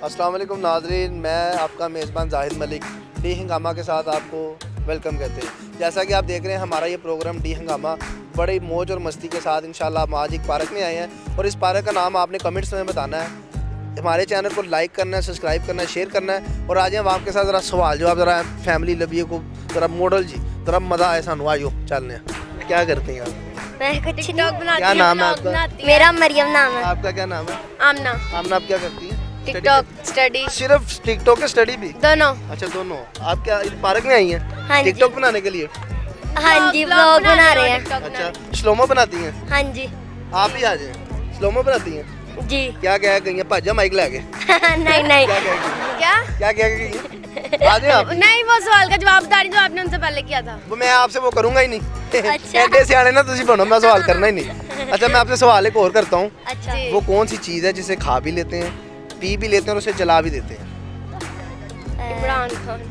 अस्सलाम वालेकुम नाज़रीन, मैं आपका मेज़बान जाहिद मलिक डी हंगामा के साथ आपको वेलकम कहते हैं। जैसा कि आप देख रहे हैं हमारा ये प्रोग्राम डी हंगामा बड़ी मौज और मस्ती के साथ इंशाल्लाह हम आज एक पार्क में आए हैं और इस पार्क का नाम आपने कमेंट्स में बताना है। हमारे चैनल को लाइक करना है, सब्सक्राइब करना है, शेयर करना है और आज हम आपके साथ ज़रा सवाल जवाब ज़रा फैमिली लबिए को ज़रा मॉडल जी ज़रा मज़ा आए सानू आयो चलने। क्या करते हैं आप? मैं कुछ टिकटॉक बनाती क्या नाम है आपका? मेरा मरियम नाम है। आपका क्या नाम है? आमना। आमना, आप क्या करती हैं? टिकटॉक स्टडी सिर्फ टिकटॉक के स्टडी भी? दोनों। अच्छा दोनों। आप क्या इस पार्क में आई हैं? हाँ जी। टिकटॉक बनाने के लिए? हाँ जी, व्लॉग बना रहे हैं। अच्छा, स्लोमो बनाती हैं? हाँ जी। आप ही आ जाए। स्लोमो बनाती हैं? जी। क्या क्या गई हैं? भाजा माइक लाके नहीं नहीं। क्या क्या क्या गई हैं? आ जाए आप। नहीं, वो सवाल का जवाब बता रही जो आपने उनसे पहले किया था। वो मैं आपसे वो करूंगा ही नहीं। अच्छा। एडे सियाने ना तुझी बनो, मैं सवाल करना ही नहीं। अच्छा मैं आपसे सवाल एक और करता हूँ। अच्छा। वो कौन सी चीज़ है जिसे खा भी लेते हैं, पी भी लेते हैं और उसे जला भी देते हैं? इमरान खान।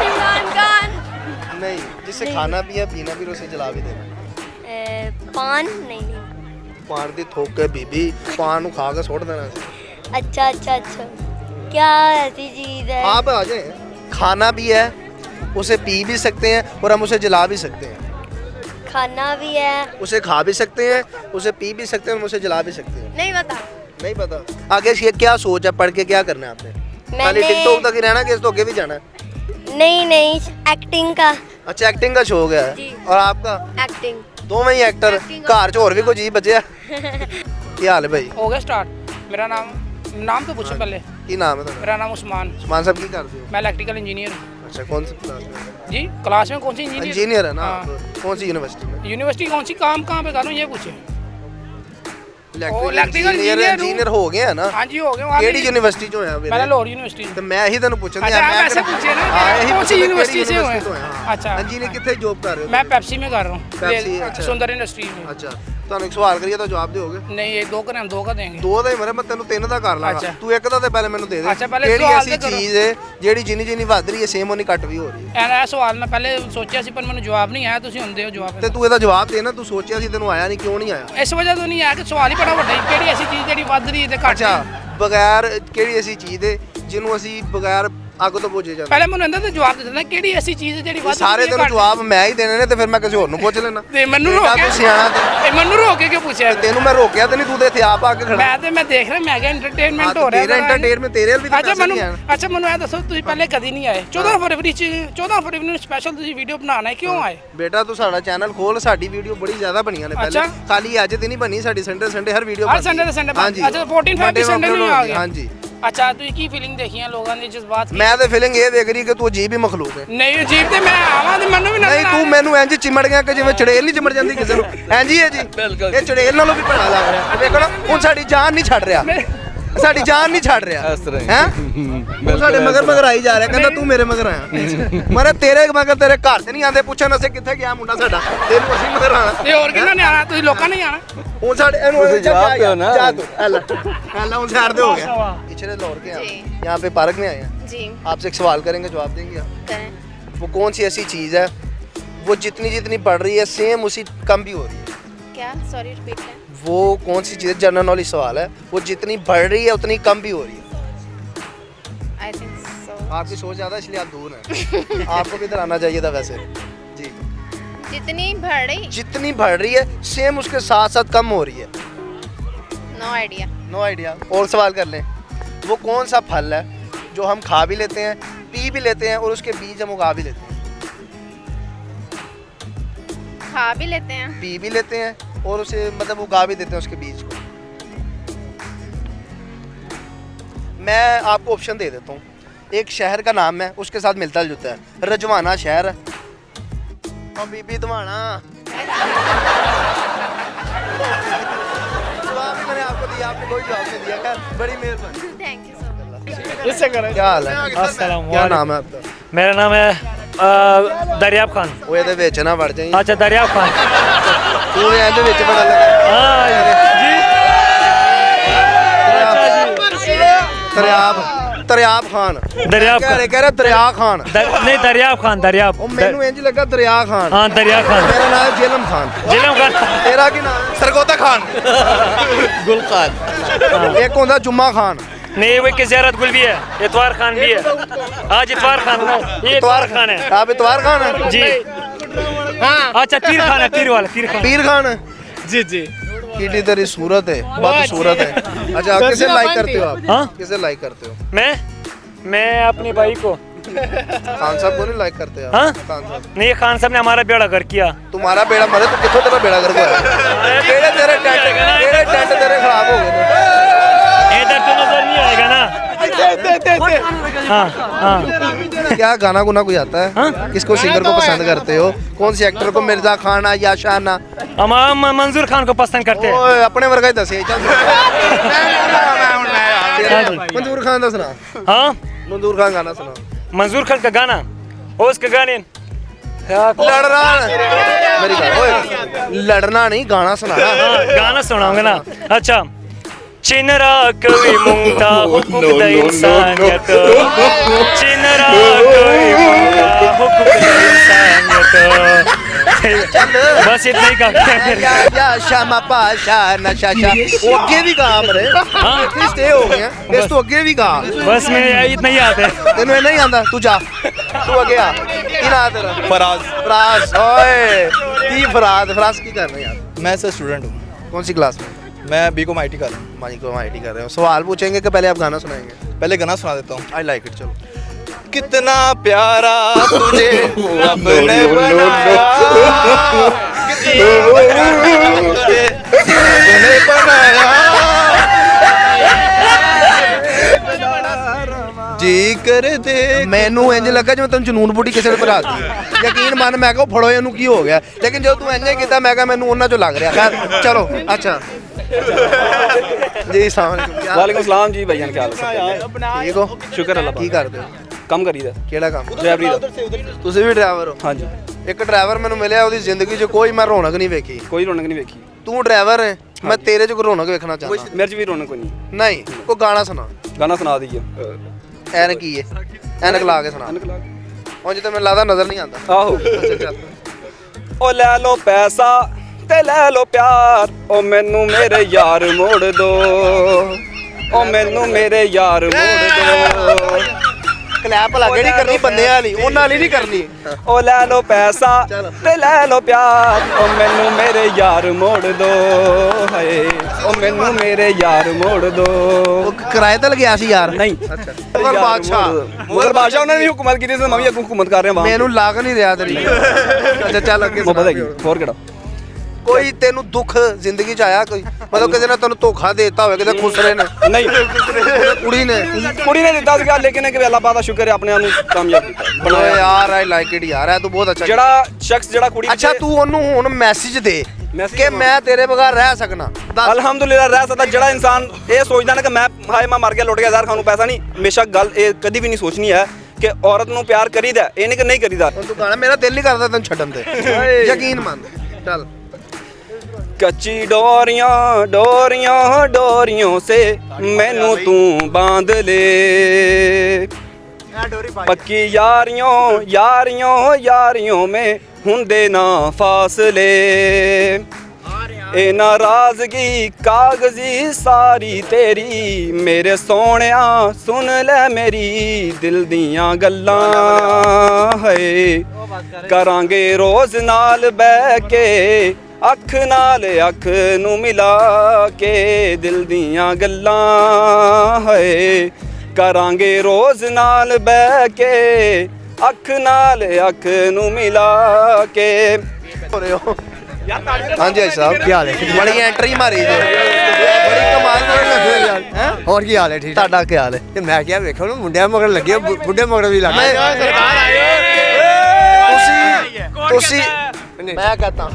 इमरान खान। नहीं, जिसे खाना भी है, पीना भी और उसे जला भी देना। पान नहीं। पान दी थोक के बीबी पान खा के छोड़ देना। अच्छा अच्छा अच्छा, क्या ऐसी चीज है? आप आ जाए। खाना भी है, उसे पी भी सकते हैं और हम उसे जला भी सकते हैं। खाना भी है। उसे खा भी सकते हैं, उसे पी भी सकते हैं और उसे जला भी सकते हैं। नहीं बता। नहीं पता। आगे ये क्या सोच है, पढ़ के क्या करना है आपने? खाली टिकटॉक तक ही रहना कि इस तो आगे भी जाना है? नहीं, एक्टिंग का। अच्छा, एक्टिंग का शौक है। जी। और आपका? एक्टिंग। दोवें ही एक्टर। घर च होर भी कोई जी बचे? क्या हाल है भाई? हो गया स्टार्ट। मेरा नाम तो पूछो पहले। की नाम है तुम्हारा? मेरा नाम उस्मान। उस्मान साहब की करते हो? मैं इलेक्ट्रिकल इंजीनियर हूँ। अच्छा, कौन सी क्लास में? जी, क्लास में कौन सी इंजीनियर है ना हाँ। आप? कौन सी यूनिवर्सिटी में? यूनिवर्सिटी कौन सी, काम कहाँ पे करूँ ये पूछे। इलेक्ट्रिकल इंजीनियर हो गए है ना? हाँ जी, हो गया। केड़ी यूनिवर्सिटी चो है? पहले लाहौर यूनिवर्सिटी। ਤੇ ਮੈਂ ਹੀ ਤੈਨੂੰ ਪੁੱਛਣ अच्छा, आप ऐसे पूछे ना कि कौन सी यूनिवर्सिटी से हो? अच्छा। इंजीनियर कितने जॉब कर रहे हो? मैं पेप्सी में कर रहा पेप्सी, हूँ, अच्छा। सुंदर इंडस्ट्री में। अच्छा, ਤੁਹਾਨੂੰ ਇੱਕ ਸਵਾਲ ਕਰੀਏ ਤਾਂ ਜਵਾਬ ਦਿਓਗੇ? नहीं, ये दो करें, हम दो का देंगे। ਦੋ ਦਾ ਹੀ ਮਰੇ, ਮੈਂ ਤੈਨੂੰ ਤਿੰਨ ਦਾ ਕਰ ਲਾਂਗਾ। अच्छा। ਤੂੰ ਇੱਕ ਦਾ ਤੇ ਪਹਿਲੇ ਮੈਨੂੰ ਦੇ ਦੇ। अच्छा, पहले ਕਿਹੜੀ सवाल ਐਸੀ तो करो। ਚੀਜ਼ ਹੈ ਜਿਹੜੀ ਜਿੰਨੀ ਜਿੰਨੀ ਵੱਧ ਰਹੀ ਹੈ ਸੇਮ ਉਨੀ ਘੱਟ ਵੀ ਹੋ ਰਹੀ ਹੈ? ਇਹ ਸਵਾਲ ਮੈਂ ਪਹਿਲੇ ਸੋਚਿਆ ਸੀ ਪਰ ਮੈਨੂੰ ਜਵਾਬ ਨਹੀਂ ਆਇਆ, ਤੁਸੀਂ ਹੁਣ ਦਿਓ ਜਵਾਬ। ਤੇ ਤੂੰ ਇਹਦਾ ਜਵਾਬ ਦੇ ਨਾ, ਤੂੰ ਸੋਚਿਆ ਸੀ ਤੈਨੂੰ ਆਇਆ ਨਹੀਂ, ਕਿਉਂ ਨਹੀਂ ਆਇਆ? ਇਸ ਵਜ੍ਹਾ ਤੋਂ ਨਹੀਂ ਆਇਆ ਕਿ ਸਵਾਲ ਹੀ ਬੜਾ ਵੱਡਾ ਹੈ। ਕਿਹੜੀ ਐਸੀ ਚੀਜ਼ ਜਿਹੜੀ ਵੱਧ ਰਹੀ ਹੈ ਤੇ ਘੱਟ ਅੱਛਾ, ਰਹੀ? ਬਗੈਰ ਕਿਹੜੀ ਐਸੀ ਚੀਜ਼ ਹੈ ਜਿਹਨੂੰ ਅਸੀਂ ਬਗੈਰ ਅੱਗ ਤੋਂ ਬੁਝੇ ਜਾਂਦੇ? ਪਹਿਲੇ ਮੈਨੂੰ ਇਹਨਾਂ ਦਾ ਜਵਾਬ ਦੇ ਦੇਣਾ, ਕਿਹੜੀ ਐਸੀ ਚੀਜ਼ ਹੈ ਜਿਹੜੀ ਵੱਧ ਸਾਰੇ ਰਹੀ ਹੈ, ਤੈਨੂੰ ਘੱਟ ਜਵਾਬ ਮੈਂ ਹੀ ਦੇਣੇ ਨੇ ਤੇ ਫਿਰ ਮੈਂ ਕਿਸੇ ਹੋਰ ਨੂੰ ਪੁੱਛ ਲੈਣਾ। ਤੇ ਮੈਨੂੰ ਬੇਟਾ, ਰੋਕਿਆ ਤੂੰ ਸਿਆਣਾ ਤੇ ਮੈਨੂੰ ਰੋਕ ਕੇ ਕਿਉਂ ਪੁੱਛਿਆ? ਤੈਨੂੰ ਮੈਂ ਰੋਕਿਆ ਤੇ ਨਹੀਂ, ਤੂੰ ਤੇ ਇੱਥੇ ਆਪ ਆ ਕੇ ਖੜਾ। ਮੈਂ ਦੇਖ ਰਿਹਾ, ਮੈਂ ਕਿਹਾ ਐਂਟਰਟੇਨਮੈਂਟ ਹੋ ਰਿਹਾ। ਤੇਰਾ ਐਂਟਰਟੇਨਮੈਂਟ ਤੇਰੇ ਵੱਲ ਵੀ ਤਾਂ ਅੱਛਾ ਪੈਸੇ ਨਹੀਂ ਆਣ। ਅੱਛਾ, ਮੈਨੂੰ ਇਹ ਦੱਸੋ, ਤੁਸੀਂ ਪਹਿਲੇ ਕਦੀ ਨਹੀਂ ਆਏ? 14 ਫਰਵਰੀ ਨੂੰ ਸਪੈਸ਼ਲ ਤੁਸੀਂ ਵੀਡੀਓ ਬਣਾਉਣਾ ਹੈ, ਕਿਉਂ ਆਏ? ਬੇਟਾ ਤੂੰ ਸਾਡਾ ਚੈਨਲ ਖੋਲ, ਸਾਡੀ ਵੀਡੀਓ ਬੜੀ ਜ਼ਿਆਦਾ ਬਣੀਆਂ ਨੇ ਪਹਿਲੇ। ਅੱਛਾ। ਖਾਲੀ ਅੱਜ ਤੇ ਨਹੀਂ ਬਣੀ, ਸਾਡੀ ਸੰਡੇ ਹਰ ਵੀਡੀਓ ਹਰ ਸੰਡੇ ਹਾਂਜੀ। ਅੱਛਾ, 14 ਫਰਵਰੀ ਸੰਡੇ ਨੂੰ ਆ ਗਿਆ। ਹਾਂਜੀ। ਅੱਛਾ, ਤੁਸੀਂ ਕੀ ਫੀਲਿੰਗ ਦੇਖੀ ਹੈ ਲੋਕਾਂ ਦੀ ਜਜ਼ਬਾਤ? ਮੈਂ ਤੇ ਫੀਲਿੰਗ ਇਹ ਦੇਖ ਰਹੀ ਕਿ ਤੂੰ ਅਜੀਬ ਹੀ ਮਖਲੂਕ ਹੈ। ਨਹੀਂ, ਅਜੀਬ ਤੇ ਮੈਂ ਆਵਾਂ ਤੇ ਮੈਨੂੰ ਵੀ ਨਹੀਂ, ਤੂੰ ਮੈਨੂੰ ਇੰਜ ਚਿਮੜ ਗਿਆ ਕਿ ਜਿਵੇਂ ਚੜੇਲ ਨਹੀਂ ਚਿਮੜ ਜਾਂਦੀ ਕਿਸੇ ਨੂੰ, ਇੰਜ ਹੀ ਹੈ ਜੀ। ਇਹ ਚੜੇਲ ਨਾਲੋਂ ਵੀ ਭੈੜਾ ਲੱਗ ਰਿਹਾ। ਦੇਖੋ ਨਾ, ਹੁਣ ਸਾਡੀ ਜਾਨ ਨਹੀਂ ਛੱਡ ਰਿਹਾ, ਸਾਡੀ ਜਾਨ ਨਹੀਂ ਛੱਡ ਰਿਹਾ ਹੈ। ਉਹ ਸਾਡੇ ਮਗਰ ਆਈ ਜਾ ਰਿਹਾ, ਕਹਿੰਦਾ ਤੂੰ ਮੇਰੇ ਮਗਰ ਆਇਆ। ਮਰੇ ਤੇਰੇ ਮਗਰ ਤੇਰੇ ਘਰ ਤੇ ਨਹੀਂ ਆਂਦੇ ਪੁੱਛਣ ਅਸੀਂ ਕਿੱਥੇ ਗਿਆ ਮੁੰਡਾ ਸਾਡਾ, ਤੈਨੂੰ ਅਸੀਂ ਮਗਰ ਆਣਾ ਤੇ ਹੋਰ ਕਿੰਨਾ ਨੇ ਆਣਾ? ਤੁਸੀਂ ਲੋਕਾਂ ਨੇ ਆਣਾ। ਹੁਣ ਸਾਡੇ ਇਹਨੂੰ जवाब दो ना। जा तू अल्लाह उनसे हार दे हो गया। पिछले लाहौर के यहाँ पे पार्क में आए हैं जी। आपसे एक सवाल करेंगे, जवाब देंगे आप? करें। वो कौन सी ऐसी चीज़ है वो जितनी बढ़ रही है सेम उसी कम भी हो रही है? क्या? सॉरी, रिपीट करें। वो कौन सी चीज़, जनरल नॉलेज सवाल है, वो जितनी बढ़ रही है उतनी कम भी हो रही है? I think so. आपकी सोच ज़्यादा इसलिए आप दूर हैं। आपको भी इधर आना चाहिए था वैसे जी। जितनी बढ़ रही। जितनी बढ़ रही है सेम उसके साथ साथ कम हो रही है। No idea. No idea. और सवाल कर लें, वो कौन सा फल है जो हम खा भी लेते हैं, पी भी लेते हैं और उसके बीज हम उगा भी लेते हैं? खा भी लेते हैं। पी भी लेते हैं और उसे मतलब उगा भी देते हैं उसके बीज को। मैं आपको ऑप्शन दे देता हूँ। एक शहर का नाम है, उसके साथ मिलता जुलता है। रजवाना शहर है। और बीबी दवाना। जवाब भी मैंने आपको दिया, आपने कोई जवाब नहीं दिया। खैर, बड़ी मेहरबानी। Thank you so much. इससे करें। क्या हाल है? अस्सलाम क्या नाम है आपका? मेरा नाम है दरियाब खान। वो ਇਹਦੇ ਵਿੱਚ ਨਾ ਵੜ ਜਾਈਂ। अच्छा, दरियाब खान। ਤੂੰ ਇਹਦੇ ਵਿੱਚ ਬੜਾ ਲੱਗਾ। हाँ जी। दरियाब खान। दरियाब कह खान। रहे दरिया खान। नहीं, दरियाब खान, दरियाब। ਉਹ ਮੈਨੂੰ ਇੰਜ ਲੱਗਾ ਦਰਿਆ ਖਾਨ। हाँ, दरिया खान। ਮੇਰਾ ਨਾਮ ਹੈ ਜੇਲਮ ਖਾਨ। जिलम खान। ਤੇਰਾ ਕੀ ਨਾਮ ਹੈ? ਸਰਗੋਦਾ ਖਾਨ। गुल खान। ਇੱਕ ਹੁੰਦਾ ਜੁਮਾ ਖਾਨ। नहीं वो की ज़ियारत गुल भी है, इतवार खान भी है। आज इतवार खान ना, ये इतवार खान है आप इतवार खान है जी। अच्छा पीर खान है, पीर वाला पीर खान। पीर खान है जी जी। कीटी तेरी सूरत है बहुत सूरत है। अच्छा आप किसे लाइक करते हो आप? हाँ किसे लाइक करते हो? मैं अपने भाई को। खान साहब को नहीं लाइक करते आप? हाँ? खान साहब नहीं खान साहब ने हमारा बेड़ा कर किया। तुम्हारा बेड़ा मरे तो कितों तेरा बेड़ा करके आया? तेरे टेंट तेरे खराब हो गए। इधर तो नजर नहीं आएगा ना। हाँ हाँ। क्या गाना गुना कोई आता है? हाँ? किसको सिंगर को पसंद करते हो? कौन से एक्टर को? मिर्जा खाना या शाना? हम मंजूर खान को पसंद करते हैं। ओए अपने वर्गा ही दसे चल। मंजूर खान का सुना। हाँ मंजूर खान गाना सुना। मंजूर खान का गाना, उसके गाने लड़ना मेरी गाना ओए लड़ना नहीं गाना सुनाना। हाँ, गाना सुनाऊंगा ना। अच्छा चिनरा कवि मुंगता हुकुक द इंसानियत, चिनरा कवि मुंगता हुकुक द इंसानियत। बस इतना ही काफी या या शामा पाशा नशा शा वो अगे भी गा मरे। हाँ। इतनी स्टे हो गए हैं इस तो अगे भी गा। बस मैं इतना ही आता है। तेनू ये नहीं आंदा तू जा तू अगे आ। की ना तेरा? फराज। फराज ओए की फराज की कर रहे हैं यार? मैं सर स्टूडेंट हूँ। कौन सी क्लास में? मैं बीकॉम आईटी कर रहा हूँ। मानी को आईटी कर रहे हो। सवाल पूछेंगे कि पहले आप गाना सुनाएंगे? पहले गाना सुना देता हूँ। आई लाइक इट चलो। कितना प्यारा तुझे अपने बनाया, तुझे अपने बनाया, जी कर दे। ਮੈਨੂੰ ਇੰਜ ਲੱਗਾ ਜਿਵੇਂ ਤੈਨੂੰ ਜਨੂਨ ਬੂਟੀ ਕਿਸੇ ਨੇ ਭਰਾ ਦਿੱਤੀ। ਯਕੀਨ ਮੰਨ ਮੈਂ ਕਿਹਾ ਫੜੋ ਇਹਨੂੰ ਕੀ ਹੋ ਗਿਆ, ਲੇਕਿਨ ਜਦੋਂ ਤੂੰ ਇੰਜ ਕੀਤਾ ਮੈਂ ਕਿਹਾ ਮੈਨੂੰ ਉਹਨਾਂ ਚੋਂ ਲੱਗ ਰਿਹਾ। ਖੈਰ ਚਲੋ ਅੱਛਾ ਜੀ ਸਲਾਮ ਅਲੈਕੁਮ। वालेकुम सलाम जी भैया क्या हाल है? ਠੀਕ ਹੋ? शुक्र अल्लाह ਕੀ पाक। ਕਰਦੇ ਹੋ? कम करीदा ਕਿਹੜਾ ਕੰਮ? ड्राइवरी दा। ਤੁਸੀਂ ਵੀ ਡਰਾਈਵਰ ਹੋ? हाँ जी। ਇੱਕ ਡਰਾਈਵਰ ਮੈਨੂੰ ਮਿਲਿਆ ਉਹਦੀ ਜ਼ਿੰਦਗੀ 'ਚ ਕੋਈ ਮੈਂ ਰੌਣਕ ਨਹੀਂ ਵੇਖੀ। कोई रौनक नहीं वेखी। ਤੂੰ ਡਰਾਈਵਰ ਹੈ ਮੈਂ ਤੇਰੇ 'ਚ ਕੋਈ ਰੌਣਕ ਵੇਖਣਾ ਚਾਹੁੰਦਾ। मेरे च भी रौनक कोई नहीं। ਨਹੀਂ ਕੋਈ ਗਾਣਾ ਸੁਣਾ। गाना सुना दीजिए। ਐਨ ਕੀ ਹੈ ਐਨਕ ਲਾ ਕੇ ਸੁਣਾ। ਉਂਝ ਤਾਂ ਮੈਨੂੰ ਲੱਗਦਾ ਨਜ਼ਰ ਨਹੀਂ ਆਉਂਦਾ। आहो ਅੱਛਾ ਚੱਲ। ओ ले लो पैसा ते ले लो प्यार, ओ मैनू मेरे यार मोड़ दो, ओ मैनू मेरे यार मोड़ दो। ਕਲੈਪ ਭਲਾ ਕਿਹੜੀ ਕਰਨੀ ਬੰਦਿਆਂ ਵਾਲੀ, ਉਹਨਾਂ ਵਾਲੀ ਨਹੀਂ ਕਰਨੀ। ओ ले लो पैसा ते ले लो प्यार, ओ मैनू मेरे यार मोड़ दो, हाय ओ मैनू मेरे यार मोड़ दो। ਉਹ ਕਿਰਾਏ ਤੇ ਲਗਿਆ ਸੀ ਯਾਰ। नहीं ਅੱਛਾ ਮੁਗਲ ਬਾਦਸ਼ਾਹ। मुगल बादशाह उन्होंने भी हुकूमत की थी, मैं भी हुकूमत कर रहा हूं। ਮੈਨੂੰ ਲੱਗ ਨਹੀਂ ਰਿਹਾ ਤੇਰੀ। ਅੱਛਾ ਚੱਲ ਅੱਗੇ मोहब्बत ਸੁਣਾ। है और केड़ा? ਕੋਈ ਤੈਨੂੰ ਦੁੱਖ ਜ਼ਿੰਦਗੀ 'ਚ ਆਇਆ ਕੋਈ? ਮਤਲਬ ਕਿਸੇ ਨੇ ਤੈਨੂੰ ਧੋਖਾ ਦੇ ਦਿੱਤਾ ਹੋਵੇ, ਕਿਤੇ ਖੁਸਰੇ ਨੇ, नहीं ਕੁੜੀ ਨੇ? कुड़ी ने दिता ਸੀਗਾ, ਲੇਕਿਨ ਕਿ ਅੱਲਾਹ ਪਾਕ ਦਾ ਸ਼ੁਕਰ ਹੈ ਆਪਣੇ ਆਪ ਨੂੰ ਕਾਮਯਾਬ ਕੀਤਾ ਓਏ ਬਣਾਇਆ। ਯਾਰ ਆਈ ਲਾਈਕ ਇਟ ਯਾਰ, ਇਹ ਤੂੰ ਬਹੁਤ ਅੱਛਾ ਕੀਤਾ। ਜਿਹੜਾ ਸ਼ਖਸ ਜਿਹੜਾ ਕੁੜੀ ਅੱਛਾ ਤੂੰ ਉਹਨੂੰ ਹੁਣ ਮੈਸੇਜ ਦੇ Message ਕਿ ਮੈਂ ਤੇਰੇ ਬਗੈਰ ਰਹਿ ਸਕਣਾ। ਦੱਸ। ਅਲਹਮਦੁਲਿਲਾ ਰਹਿ ਸਕਦਾ। ਜਿਹੜਾ ਇਨਸਾਨ ਇਹ ਸੋਚਦਾ ਨਾ ਕਿ ਮੈਂ ਹਾਏ ਮੈਂ ਮਰ ਗਿਆ ਲੁੱਟ ਗਿਆ ਜ਼ਾਰ ਖਾਨ ਨੂੰ ਪੈਸਾ ਨਹੀਂ, ਹਮੇਸ਼ਾ ਗੱਲ ਇਹ ਕਦੀ ਵੀ ਨਹੀਂ ਸੋਚਣੀ ਹੈ ਕਿ ਔਰਤ ਨੂੰ ਪਿਆਰ ਕਰੀਦਾ, ਇਹ ਨਹੀਂ ਕਿ ਨਹੀਂ ਕਰੀਦਾ। ਹੁਣ ਤੂੰ ਗਾਣਾ ਮੇਰਾ ਦਿਲ ਨਹੀਂ ਕਰਦਾ ਤੈਨੂੰ ਛੱਡਣ ਤੇ। ਯਕੀਨ ਮੰਨ ਚੱਲ। ਕੱਚੀ ਡੋਰੀਆਂ ਡੋਰੀਆਂ ਡੋਰੀਆਂ ਸੇ ਮੈਨੂੰ ਤੂੰ ਬਾਂਧ ਲੈ, ਪੱਕੀ ਯਾਰੀਆਂ ਯਾਰੀਆਂ ਯਾਰੀਆਂ ਮੇ ਹੁੰਦੇ ਨਾ ਫਾਸਲੇ, ਇਹ ਨਾਰਾਜ਼ਗੀ ਕਾਗਜ਼ੀ ਸਾਰੀ ਤੇਰੀ, ਮੇਰੇ ਸੋਹਣਿਆ ਸੁਣ ਲੈ ਮੇਰੀ ਦਿਲ ਦੀਆਂ ਗੱਲਾਂ, ਹੈ ਕਰਾਂਗੇ ਰੋਜ਼ ਨਾਲ ਬਹਿ ਕੇ, ਅੱਖ ਨਾਲ ਅੱਖ ਨੂੰ ਮਿਲਾ ਕੇ, ਦਿਲ ਦੀਆਂ ਗੱਲਾਂ, ਹੈ ਕਰਾਂਗੇ ਰੋਜ਼ ਨਾਲ ਬਹਿ ਕੇ, ਅੱਖ ਨਾਲ ਅੱਖ ਨੂੰ ਮਿਲਾ ਕੇ। ਹੋ ਰਹੇ ਹੋ? ਹਾਂਜੀ ਭਾਈ ਸਾਹਿਬ ਕੀ ਹਾਲ ਹੈ? ਬੜੀ ਐਂਟਰੀ ਮਾਰੀ ਜੇ, ਬੜੀ ਕਮਾਲ ਦੀ ਯਾਰ। ਹੈ ਹੋਰ ਕੀ ਹਾਲ ਹੈ? ਠੀਕ ਤੁਹਾਡਾ ਕੀ ਹਾਲ ਹੈ? ਤੇ ਮੈਂ ਕਿਹਾ ਵੇਖੋ ਨਾ ਮੁੰਡਿਆਂ ਮਗਰ ਲੱਗੇ, ਬੁੱਢੇ ਮਗਰ ਵੀ ਲੱਗੇ। ਤੁਸੀਂ ਮੈਂ ਕਹਤਾ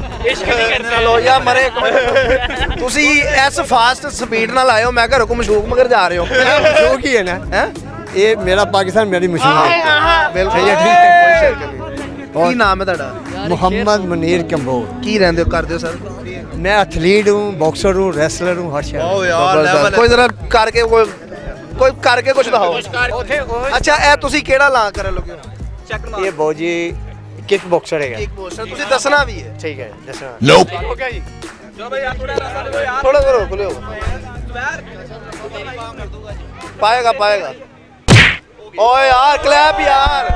ਚਲੋ ਯਾ ਮਰੇ ਇੱਕ ਮਿੰਟ। ਤੁਸੀਂ ਇਸ ਫਾਸਟ ਸਪੀਡ ਨਾਲ ਆਏ ਹੋ, ਮੈਂ ਘਰੋਂ ਕੋ ਮਸ਼ੂਕ ਮਗਰ ਜਾ ਰਹੇ ਹੋ। ਸ਼ੌਕ ਹੀ ਹੈ ਨਾ, ਹੈ ਇਹ ਮੇਰਾ ਪਾਕਿਸਤਾਨ ਮੇਰੀ ਮਸ਼ਹੂਰ ਹੈ। ਬਿਲਕੁਲ ਸਹੀ ਹੈ, ਠੀਕ ਕੋਈ ਹੈ। ਸ਼ੱਕ ਨਹੀਂ। ਕੀ ਨਾਮ ਹੈ ਤੁਹਾਡਾ? मोहम्मद मुनीर कंबोज। ਕੀ ਰਹਿੰਦੇ ਹੋ ਕਰਦੇ ਹੋ ਸਰ? मैं एथलीट हूँ, बॉक्सर हूँ, रेसलर हूँ, हर शहर। ਜ਼ਬਰਦਸਤ। ਕੋਈ ਜ਼ਰਾ ਕਰਕੇ ਕੋਈ ਕਰਕੇ ਕੁਝ ਦਿਖਾਓ। ਅੱਛਾ ਇਹ ਤੁਸੀਂ ਕਿਹੜਾ ਲਾਂ ਕਰਨ ਲੱਗੇ ਹੋ? ये बौजी किक बॉक्सर है। ਇੱਕ ਬੋਸਰ ਤੁਸੀਂ ਦੱਸਣਾ ਵੀ ਹੈ। ठीक है, दसना। ਥੋੜਾ ਕਰੋ ਖੁੱਲਿਓ। पाएगा पाएगा ओए यार क्लैप यार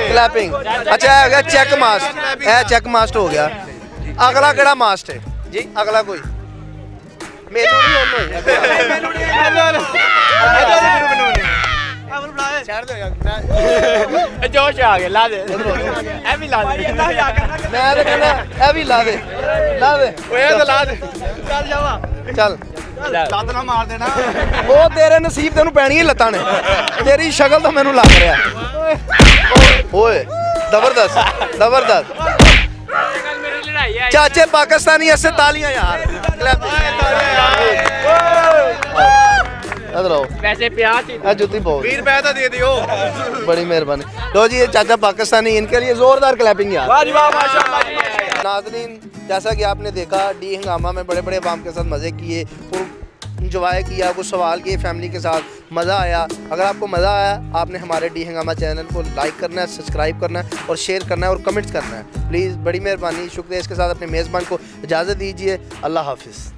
क्लैपिंग अच्छा है हो गया चेक मास्ट है चेक मास्ट हो गया अगला केड़ा मास्ट है जी अगला कोई मेनू नहीं जोश आ गया ला दे ए भी ला दे मैं तो कहना ए भी ला दे ओए तो ला दे चल जावा चल ਲੱਤ ਨਾ ਮਾਰ ਦੇਣਾ ਉਹ ਤੇਰੇ ਨਸੀਬ ਤੈਨੂੰ ਪੈਣੀ ਲੱਤਾਂ ਨੇ ਤੇਰੀ ਸ਼ਕਲ ਤਾਂ ਮੈਨੂੰ ਲੱਗ ਰਿਹਾ ਓਏ ਜ਼ਬਰਦਸਤ ਜ਼ਬਰਦਸਤ ਚਾਚੇ ਪਾਕਿस्तानी ऐसे तालियां यार इधर आओ ਵੈਸੇ ਪਿਆਰ ਚ आ जुत्ती बहुत 20 ਰੁਪਏ ਤਾਂ ਦੇ ਦਿਓ बड़ी मेहरबानी लो जी ये चाचा पाकिस्तानी इनके लिए जोरदार क्लैपिंग यार ਵਾਹ ਜੀ ਵਾਹ ਮਾਸ਼ਾਅੱਲਾ ਜੀ नाज़रीन जैसा कि आपने देखा डी हंगामा में बड़े बड़े अवाम के साथ मज़े किए और इंजॉय किया कुछ सवाल किए फैमिली के साथ मज़ा आया अगर आपको मज़ा आया आपने हमारे डी हंगामा चैनल को लाइक करना है सब्सक्राइब करना है और शेयर करना है और कमेंट्स करना है प्लीज़ बड़ी मेहरबानी शुक्रिया इसके साथ अपने मेज़बान को इजाज़त दीजिए अल्लाह हाफिज़